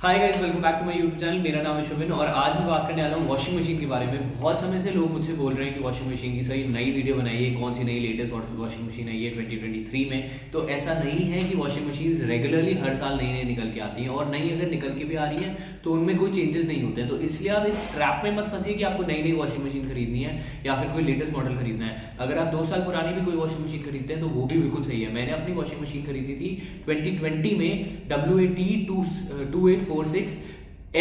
Hi guys, welcome back to my YouTube channel. मेरा नाम है शुभिन और आज मैं बात करने वाला हूँ वॉशिंग मशीन के बारे में। बहुत समय से लोग मुझसे बोल रहे हैं कि वॉशिंग मशीन की सही नई वीडियो बनाइए, कौन सी नई लेटेस्ट वॉशिंग मशीन आई है 2023 में। तो ऐसा नहीं है कि वॉशिंग मशीन रेगुलरली हर साल नई नई निकल के आती हैं, और नई अगर निकल के भी आ रही है तो उनमें कोई चेंजेस नहीं होते हैं। तो इसलिए आप इस ट्रैप में मत फंसिए कि आपको नई नई वॉशिंग मशीन खरीदनी है या फिर कोई लेटेस्ट मॉडल खरीदना है। अगर आप 2 साल पुरानी भी कोई वॉशिंग मशीन खरीदते हैं तो वो भी बिल्कुल सही है। मैंने अपनी वॉशिंग मशीन खरीदी थी 2020 में WAT2846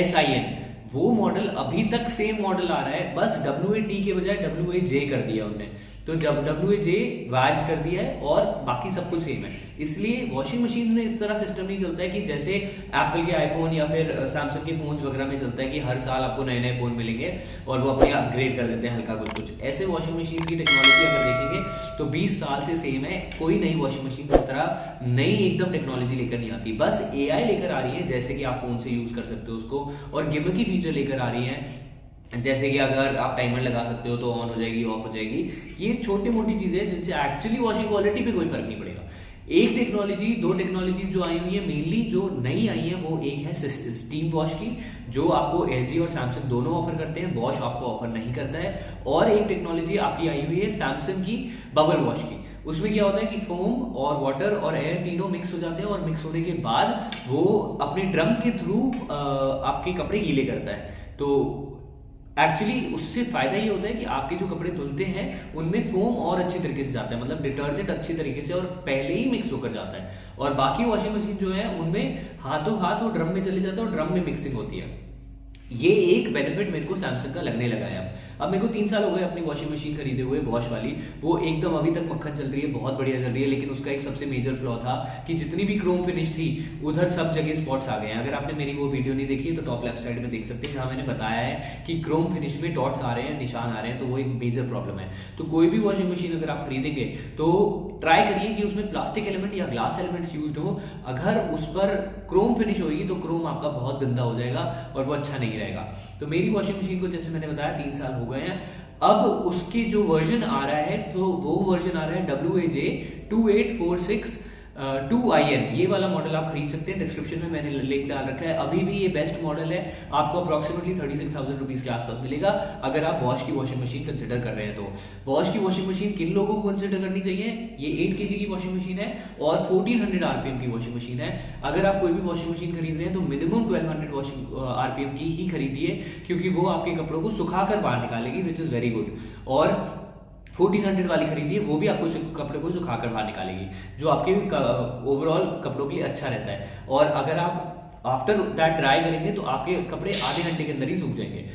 SIN। वो मॉडल अभी तक सेम मॉडल आ रहा है, बस WAT के बजाय WAJ कर दिया उन्होंने। तो जब WAJ वाज कर दिया है और बाकी सब कुछ सेम है। इसलिए वॉशिंग मशीन में इस तरह सिस्टम नहीं चलता है कि जैसे एप्पल के आईफोन या फिर सैमसंग के फोन वगैरह में चलता है कि हर साल आपको नए नए फोन मिलेंगे और वो अपने अपग्रेड कर देते हैं हल्का कुछ कुछ। ऐसे वॉशिंग मशीन की टेक्नोलॉजी अगर देखेंगे तो 20 साल से सेम है। कोई नई वॉशिंग मशीन इस तरह नई एकदम टेक्नोलॉजी लेकर नहीं आती, बस AI लेकर आ रही है, जैसे कि आप फोन से यूज कर सकते हो उसको, और गिमिकी फीचर लेकर आ रही है, जैसे कि अगर आप टाइमर लगा सकते हो तो ऑन हो जाएगी, ऑफ हो जाएगी। ये छोटी मोटी चीजें हैं जिनसे एक्चुअली वॉशिंग क्वालिटी पे कोई फर्क नहीं पड़ेगा। एक टेक्नोलॉजी, 2 टेक्नोलॉजीज जो आई हुई है, मेनली जो नई आई है वो एक है स्टीम वॉश की, जो आपको LG और सैमसंग दोनों ऑफर करते हैं, बॉश आपको ऑफर नहीं करता है। और एक टेक्नोलॉजी आपकी आई हुई है सैमसंग की बबल वॉश की। उसमें क्या होता है कि फोम और वाटर और एयर तीनों मिक्स हो जाते हैं, और मिक्स होने के बाद वो अपने ड्रम के थ्रू आपके कपड़े गीले करता है। तो एक्चुअली उससे फायदा ये होता है कि आपके जो कपड़े धुलते हैं उनमें फोम और अच्छी तरीके से जाता है, मतलब डिटर्जेंट अच्छी तरीके से और पहले ही मिक्स होकर जाता है। और बाकी वॉशिंग मशीन जो है उनमें हाथों हाथ वो ड्रम में चले जाता है और ड्रम में मिक्सिंग होती है। ये एक बेनिफिट मेरे को सैमसंग का लगने लगा है। अब मेरे को 3 साल हो गए अपनी वॉशिंग मशीन खरीदे हुए, बॉश वाली। वो एकदम अभी तक मक्खन चल रही है, बहुत बढ़िया चल रही है। लेकिन उसका एक सबसे मेजर फ्लॉ था कि जितनी भी क्रोम फिनिश थी उधर सब जगह स्पॉट्स आ गए हैं। अगर आपने मेरी वो वीडियो नहीं देखी है तो टॉप लेफ्ट साइड में देख सकते हैं, जहां मैंने बताया है कि क्रोम फिनिश में डॉट्स आ रहे हैं, निशान आ रहे हैं। तो वो एक मेजर प्रॉब्लम है। तो कोई भी वॉशिंग मशीन अगर आप खरीदेंगे तो ट्राई करिए कि उसमें प्लास्टिक एलिमेंट या ग्लास एलिमेंट्स यूज हो। अगर उस पर क्रोम फिनिश होगी तो क्रोम आपका बहुत गंदा हो जाएगा और वो अच्छा नहीं रहेगा। तो मेरी वॉशिंग मशीन को, जैसे मैंने बताया, 3 साल हो गए हैं। अब उसकी जो वर्जन आ रहा है तो वो वर्जन आ रहा है WAJ 2846 2IN। ये वाला मॉडल आप खरीद सकते हैं, डिस्क्रिप्शन में मैंने लिंक डाल रखा है। अभी भी ये बेस्ट मॉडल है, आपको अप्रोक्सीमेटली 36,000 रुपीज के आसपास मिलेगा अगर आप बॉश की वॉशिंग मशीन कंसिडर कर रहे हैं। तो बॉश की वॉशिंग मशीन किन लोगों को कंसिडर करनी चाहिए? ये 8 kg की वॉशिंग मशीन है और 1400 RPM की वॉशिंग मशीन है। अगर आप कोई भी वॉशिंग मशीन खरीद रहे हैं तो मिनिमम 1200 RPM की ही खरीदिए, क्योंकि वो आपके कपड़ों को सुखाकर बाहर निकालेगी, विच इज वेरी गुड। और 1400 वाली खरीदिए, वो भी आपको कपड़े को सुखाकर बाहर निकालेगी, जो आपके ओवरऑल कपड़ों के लिए अच्छा रहता है। और अगर आप आफ्टर दैट ड्राई करेंगे तो आपके कपड़े आधे घंटे के अंदर ही सूख जाएंगे।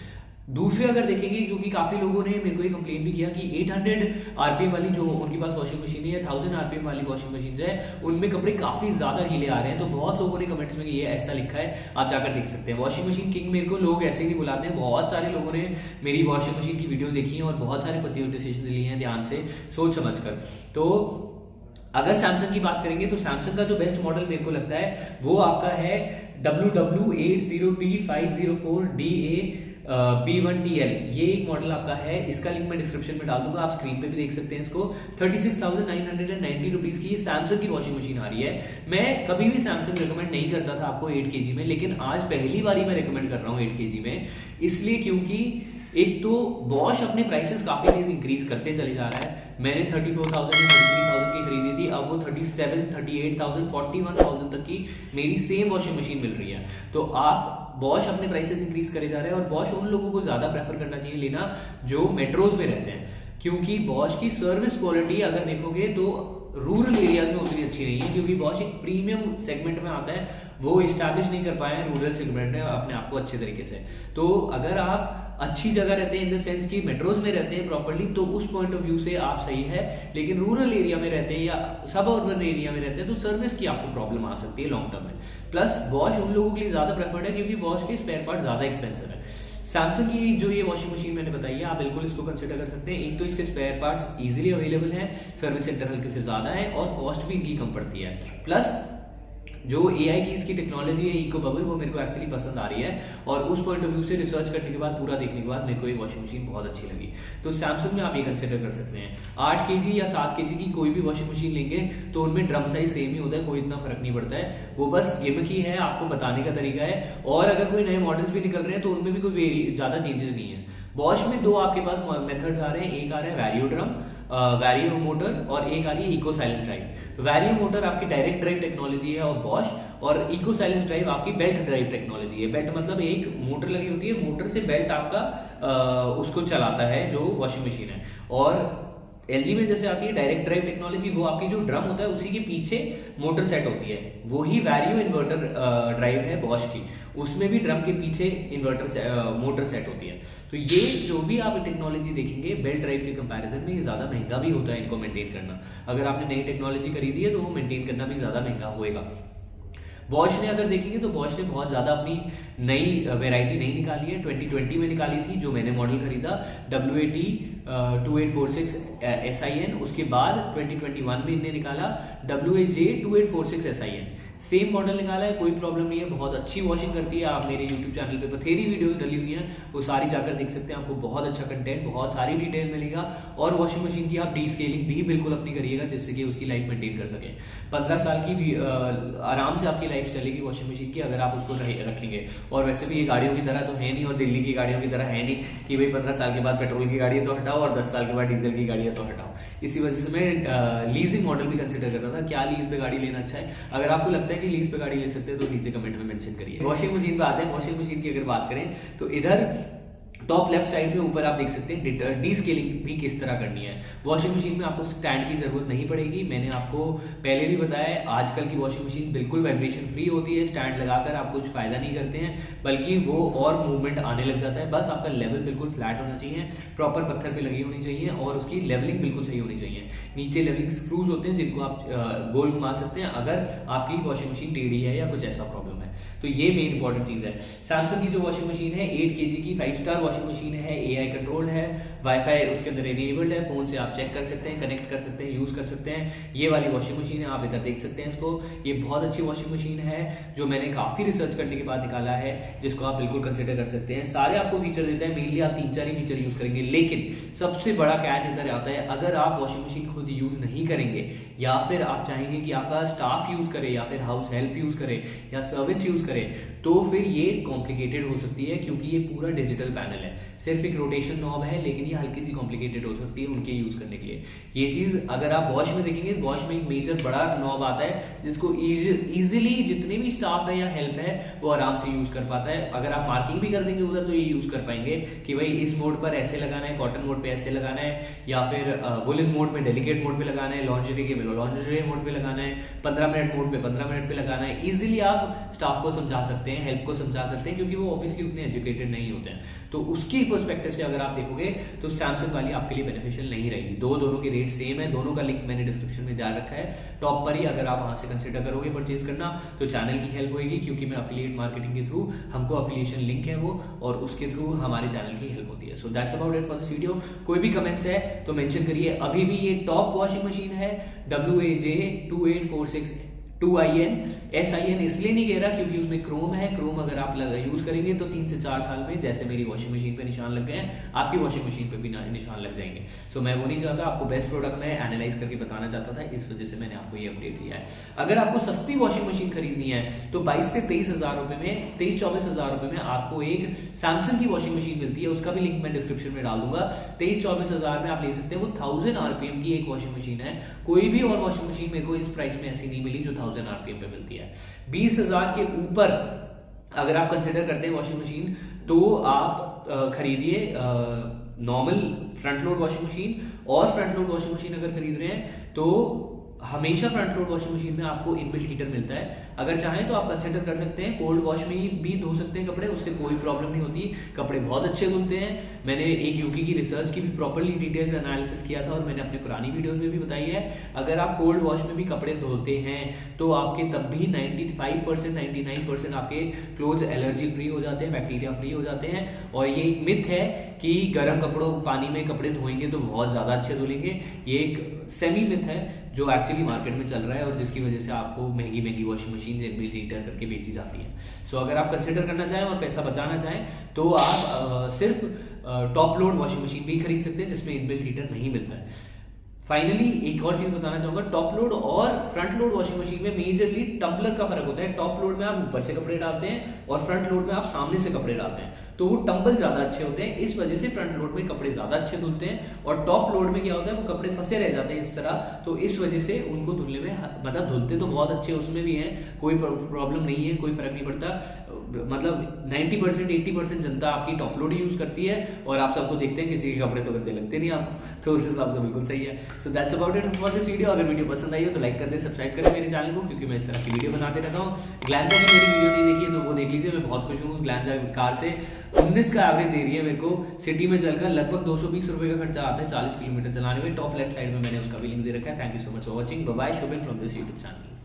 दूसरे अगर देखेंगे, क्योंकि काफी लोगों ने मेरे को ये कंप्लेन भी किया कि 800 RPM वाली जो उनके पास वॉशिंग मशीन है, 1000 RPM वाली वॉशिंग मशीन है, उनमें कपड़े काफी ज्यादा गीले आ रहे हैं। तो बहुत लोगों ने कमेंट्स में ये ऐसा लिखा है, आप जाकर देख सकते हैं। वॉशिंग मशीन किंग मेरे को लोग ऐसे ही नहीं बुलाते हैं। बहुत सारे लोगों ने मेरी वॉशिंग मशीन की वीडियोस देखी हैं और बहुत सारे परचेज डिसीजन लिए हैं ध्यान से, सोच समझ कर। तो अगर सैमसंग की बात करेंगे तो सैमसंग का जो बेस्ट मॉडल मेरे को लगता है वो आपका है WW80T504DA B1TL। ये एक मॉडल आपका है, इसका लिंक मैं डिस्क्रिप्शन में डाल दूंगा, आप स्क्रीन पे भी देख सकते हैं इसको। 36,990 रुपीज की ये सैमसंग की वॉशिंग मशीन आ रही है। मैं कभी भी सैमसंग रिकमेंड नहीं करता था आपको 8 kg में, लेकिन आज पहली बारी मैं रिकमेंड कर रहा हूँ 8 kg में, इसलिए क्योंकि एक तो बॉश अपने प्राइसेस काफी तेज इंक्रीज करते चले जा रहा है। मैंने 34,000 से 33,000 की खरीदी थी, अब वो 37, 38,000, 41,000 तक की मेरी सेम वॉशिंग मशीन मिल रही है। तो आप बॉश अपने प्राइसेस इंक्रीज करे जा रहे हैं, और बॉश उन लोगों को ज्यादा प्रेफर करना चाहिए लेना जो मेट्रोज में रहते हैं, क्योंकि बॉश की सर्विस क्वालिटी अगर देखोगे तो रूरल एरियाज में उतनी अच्छी नहीं है, क्योंकि बॉश एक प्रीमियम सेगमेंट में आता है, वो इस्टेब्लिश नहीं कर पाए हैं रूरल सेगमेंट में अपने आप को अच्छे तरीके से। तो अगर आप अच्छी जगह रहते हैं, इन द सेंस की मेट्रोज में रहते हैं प्रॉपर्ली, तो उस पॉइंट ऑफ व्यू से आप सही है। लेकिन रूरल एरिया में रहते हैं या सब अर्बन एरिया में रहते हैं तो सर्विस की आपको प्रॉब्लम आ सकती है लॉन्ग टर्म में। प्लस बॉश उन लोगों के लिए ज्यादा प्रेफर्ड है क्योंकि बॉश के स्पेयर पार्ट ज्यादा एक्सपेंसिव है। सैमसंग की जो ये वॉशिंग मशीन मैंने बताई है, आप बिल्कुल इसको कंसिडर कर सकते हैं। एक तो इसके स्पेयर पार्ट्स इजीली अवेलेबल हैं, सर्विस सेंटर हल्के से ज्यादा है और कॉस्ट भी इनकी कम पड़ती है। प्लस जो AI की इसकी टेक्नोलॉजी है इको बबल, वो मेरे को एक्चुअली पसंद आ रही है, और उस पॉइंट ऑफ व्यू से रिसर्च करने के बाद, पूरा देखने के बाद मेरे को ये वॉशिंग मशीन बहुत अच्छी लगी। तो सैमसंग में आप ये कंसिडर कर सकते हैं। 8 kg या 7 kg की कोई भी वॉशिंग मशीन लेंगे तो उनमें ड्रम साइज सेम ही होता है, कोई इतना फर्क नहीं पड़ता है, वो बस गिमिक ही है, आपको बताने का तरीका है। और अगर कोई नए मॉडल्स भी निकल रहे हैं तो उनमें भी कोई ज्यादा चेंजेस नहीं है। बॉश में दो आपके पास मेथड्स आ रहे हैं, एक आ रहा है वैरियो ड्रम, वैरियो मोटर, और एक आ रही है इको साइलेंस ड्राइव। तो वैरियो मोटर आपकी डायरेक्ट ड्राइव टेक्नोलॉजी है और बॉश, और इको साइलेंस ड्राइव आपकी बेल्ट ड्राइव टेक्नोलॉजी है। बेल्ट मतलब एक मोटर लगी होती है, मोटर से बेल्ट आपका उसको चलाता है जो वॉशिंग मशीन है। और LG में जैसे आती है डायरेक्ट ड्राइव टेक्नोलॉजी, वो आपकी जो ड्रम होता है उसी के पीछे मोटर सेट होती है, वही वैरियो इन्वर्टर ड्राइव है बॉश की, उसमें भी ड्रम के पीछे इन्वर्टर मोटर सेट होती है। तो ये जो भी आप टेक्नोलॉजी देखेंगे बेल्ट ड्राइव के कंपैरिजन में ये ज्यादा महंगा भी होता है इनको मेंटेन करना। अगर आपने नई टेक्नोलॉजी खरीदी है तो वो मेंटेन करना भी ज्यादा महंगा होएगा। बॉश ने अगर देखेंगे तो बॉश ने बहुत ज़्यादा अपनी नई वेराइटी नहीं निकाली है। 2020 में निकाली थी जो मैंने मॉडल खरीदा WAT 2846 SIN, उसके बाद 2021 में इन्हें निकाला WAJ 2846 SIN, सेम मॉडल निकाला है, कोई प्रॉब्लम नहीं है, बहुत अच्छी वॉशिंग करती है। आप मेरे यूट्यूब चैनल पे बथेरी वीडियोस डली हुई हैं, वो सारी जाकर देख सकते हैं, आपको बहुत अच्छा कंटेंट, बहुत सारी डिटेल मिलेगा। और वॉशिंग मशीन की आप डी स्केलिंग भी बिल्कुल अपनी करिएगा जिससे कि उसकी लाइफ मेंटेन कर सकें। 15 साल की भी आराम से आपकी लाइफ चलेगी वॉशिंग मशीन की अगर आप उसको रखेंगे। और वैसे भी ये गाड़ियों की तरह तो है नहीं, और दिल्ली की गाड़ियों की तरह है नहीं कि भाई 15 साल के बाद पेट्रोल की गाड़ी है तो हटाओ और 10 साल के बाद डीजल की गाड़ी है तो हटाओ। इसी वजह से मैं लीजिंग मॉडल भी कंसिडर कर रहा था, क्या लीज पे गाड़ी लेना अच्छा है। अगर आपको लगता है कि लीज पे गाड़ी ले सकते हैं तो नीचे कमेंट में मेंशन करिए। वॉशिंग मशीन पे आते हैं। वॉशिंग मशीन की अगर बात करें तो इधर टॉप लेफ्ट साइड में ऊपर आप देख सकते हैं डी स्केलिंग भी किस तरह करनी है। वॉशिंग मशीन में आपको स्टैंड की जरूरत नहीं पड़ेगी, मैंने आपको पहले भी बताया है। आजकल की वॉशिंग मशीन बिल्कुल वाइब्रेशन फ्री होती है, स्टैंड लगाकर आप कुछ फायदा नहीं करते हैं, बल्कि वो और मूवमेंट आने लग जाता है। बस आपका लेवल बिल्कुल फ्लैट होना चाहिए, प्रॉपर पत्थर पे लगी होनी चाहिए, और उसकी लेवलिंग बिल्कुल सही होनी चाहिए। नीचे लेवलिंग स्क्रूज होते हैं जिनको आप गोल घुमा सकते हैं अगर आपकी वॉशिंग मशीन टेढ़ी है या कुछ ऐसा प्रॉब्लम है। तो ये मेन इंपॉर्टेंट चीज है। सैमसंग की जो वॉशिंग मशीन है 8 kg की 5 स्टार वॉशिंग मशीन है, AI कंट्रोल्ड है, वाईफाई उसके अंदर इनेबल्ड है, फोन से आप चेक कर सकते हैं, कनेक्ट कर सकते हैं, यूज कर सकते हैं। ये वाली वॉशिंग मशीन है, आप इधर देख सकते हैं इसको। ये बहुत अच्छी वॉशिंग मशीन है जो मैंने काफी रिसर्च करने के बाद निकाला है, जिसको आप बिल्कुल कंसिडर कर सकते हैं। सारे आपको फीचर देता है, मेनली आप 3-4 ही फीचर यूज करेंगे, लेकिन सबसे बड़ा कैच इधर आता है, अगर आप वॉशिंग मशीन खुद यूज नहीं करेंगे या फिर आप चाहेंगे कि आपका स्टाफ यूज करे या फिर हाउस हेल्प यूज करे या सर्वेंट यूज करे, तो फिर ये कॉम्प्लिकेटेड हो सकती है, क्योंकि ये पूरा डिजिटल पैनल है, सिर्फ एक रोटेशन नॉब है, लेकिन ये हल्की सी कॉम्प्लिकेटेड हो सकती है उनके यूज करने के लिए। ये चीज अगर आप वॉश में देखेंगे, वॉश में एक मेजर बड़ा नॉब आता है जिसको इजीली जितने भी स्टाफ है या हेल्प है वो आराम से यूज कर पाता है। अगर आप मार्किंग भी कर देंगे उधर तो ये यूज कर पाएंगे कि भाई इस मोड पर ऐसे लगाना है, कॉटन मोड पे ऐसे लगाना है, या फिर वुलन मोड में डेलिकेट मोड पे लगाना है, लॉन्जरी के लॉन्जरी मोड पे लगाना है, 15 मिनट मोड पे 15 मिनट पे लगाना है। इजीली आप स्टाफ को समझा सकते हैं, हेल्प को समझा सकते हैं, क्योंकि वो ऑब्वियसली उतने एजुकेटेड नहीं होते हैं। तो उसकी पर्सपेक्टिव से अगर आप देखोगे तो सैमसंग वाली आपके लिए बेनिफिशियल नहीं रहेगी। दोनों के रेट सेम है, दोनों का लिंक मैंने डिस्क्रिप्शन में डाल रखा है टॉप पर ही। अगर आप वहां से कंसिडर करोगे परचेज करना तो चैनल की हेल्प होगी, क्योंकि मैं एफिलिएट मार्केटिंग के थ्रू, हमको एफिलिएशन लिंक है वो, और उसके थ्रू हमारे चैनल की हेल्प होती है। So that's about it for this video. कोई भी कमेंट्स है तो मेंशन करिए। अभी भी ये टॉप वॉशिंग मशीन है, WAJ 2846 2IN। SIN इसलिए नहीं कह रहा क्योंकि उसमें क्रोम है। क्रोम अगर आप यूज करेंगे तो 3 से 4 साल में, जैसे मेरी वॉशिंग मशीन पे निशान लग गए हैं, आपकी वॉशिंग मशीन पे भी निशान लग जाएंगे। सो मैं वो नहीं चाहता, आपको बेस्ट प्रोडक्ट मैं एनालाइज करके बताना चाहता था, इस वजह से मैंने आपको ये अपडेट दिया है। अगर आपको सस्ती वॉशिंग मशीन खरीदनी है तो 22 से 23 हजार रुपए में, 23-24 हजार रुपए में आपको एक सैमसंग की वॉशिंग मशीन मिलती है, उसका भी लिंक मैं डिस्क्रिप्शन में डाल दूंगा। 23-24 हजार में आप ले सकते हैं। वो 1000 RPM की एक वॉशिंग मशीन है। कोई भी और वॉशिंग मशीन मेरे को इस प्राइस में ऐसी नहीं मिली जो 1000 RPM पे मिलती है। 20,000 के ऊपर अगर आप कंसिडर करते हैं वॉशिंग मशीन तो आप खरीदिए normal front load washing machine. और फ्रंट लोड वॉशिंग मशीन अगर खरीद रहे हैं तो हमेशा फ्रंट लोड वॉशिंग मशीन में आपको इनबिल्ट हीटर मिलता है। अगर चाहें तो आप कंसिडर कर सकते हैं, कोल्ड वॉश में भी धो सकते हैं कपड़े, उससे कोई प्रॉब्लम नहीं होती, कपड़े बहुत अच्छे धुलते हैं। मैंने एक यूकी की रिसर्च की भी प्रॉपर्ली डिटेल्स एनालिसिस किया था और मैंने अपने पुरानी वीडियो में भी बताई है। अगर आप कोल्ड वॉश में भी कपड़े धोते हैं तो आपके तब भी 95% 99% आपके क्लोथ्स एलर्जी फ्री हो जाते हैं, बैक्टीरिया फ्री हो जाते हैं। और ये एक मिथ है कि गर्म कपड़ों पानी में कपड़े धोएंगे तो बहुत ज्यादा अच्छे धुलेंगे, ये एक सेमी मिथ है जो एक्चुअली मार्केट में चल रहा है और जिसकी वजह से आपको महंगी महंगी वॉशिंग मशीन इनबिल्ट हीटर करके बेची जाती है। सो अगर आप कंसिडर करना चाहें और पैसा बचाना चाहें तो आप सिर्फ टॉप लोड वॉशिंग मशीन भी खरीद सकते हैं जिसमें इनबिल्ट हीटर नहीं मिलता है। फाइनली एक और चीज बताना चाहूंगा, टॉप लोड और फ्रंट लोड वॉशिंग मशीन में मेजरली टम्बलर का फर्क होता है। टॉप लोड में आप ऊपर से कपड़े डालते हैं और फ्रंट लोड में आप सामने से कपड़े डालते हैं, तो वो टंबल ज्यादा अच्छे होते हैं। इस वजह से फ्रंट लोड में कपड़े ज्यादा अच्छे धुलते हैं और टॉप लोड में क्या होता है वो कपड़े फंसे रह जाते हैं इस तरह, तो इस वजह से उनको धुलने में मतलब धुलते तो बहुत अच्छे उसमें भी हैं, कोई प्रॉब्लम नहीं है, कोई फर्क नहीं पड़ता। मतलब 90% 80% जनता आपकी टॉप लोड यूज करती है और आप सबको देखते हैं किसी के कपड़े तो गंदे लगते नहीं आपको, तो उस हिसाब से बिल्कुल सही है। So that's about it for this video. अगर वीडियो पसंद आई हो तो लाइक कर दे, सब्सक्राइब करें मेरे चैनल को, क्योंकि मैं इस तरह की वीडियो बनाते रहता हूँ। ग्लैंजा की मेरी वीडियो नहीं देखी है तो वो देख लीजिए, मैं बहुत खुश हूँ। ग्लैंजा कार से 19 का एवरेज दे रही है मेरे को सिटी में चलकर, लगभग 220 रुपए का खर्चा आता है 40 किलोमीटर चलाने में। टॉप लेफ्ट साइड में मैंने उसका भी लिंक दे रखा है। Thank you so much for watching, bye bye, Shubhin from this YouTube channel.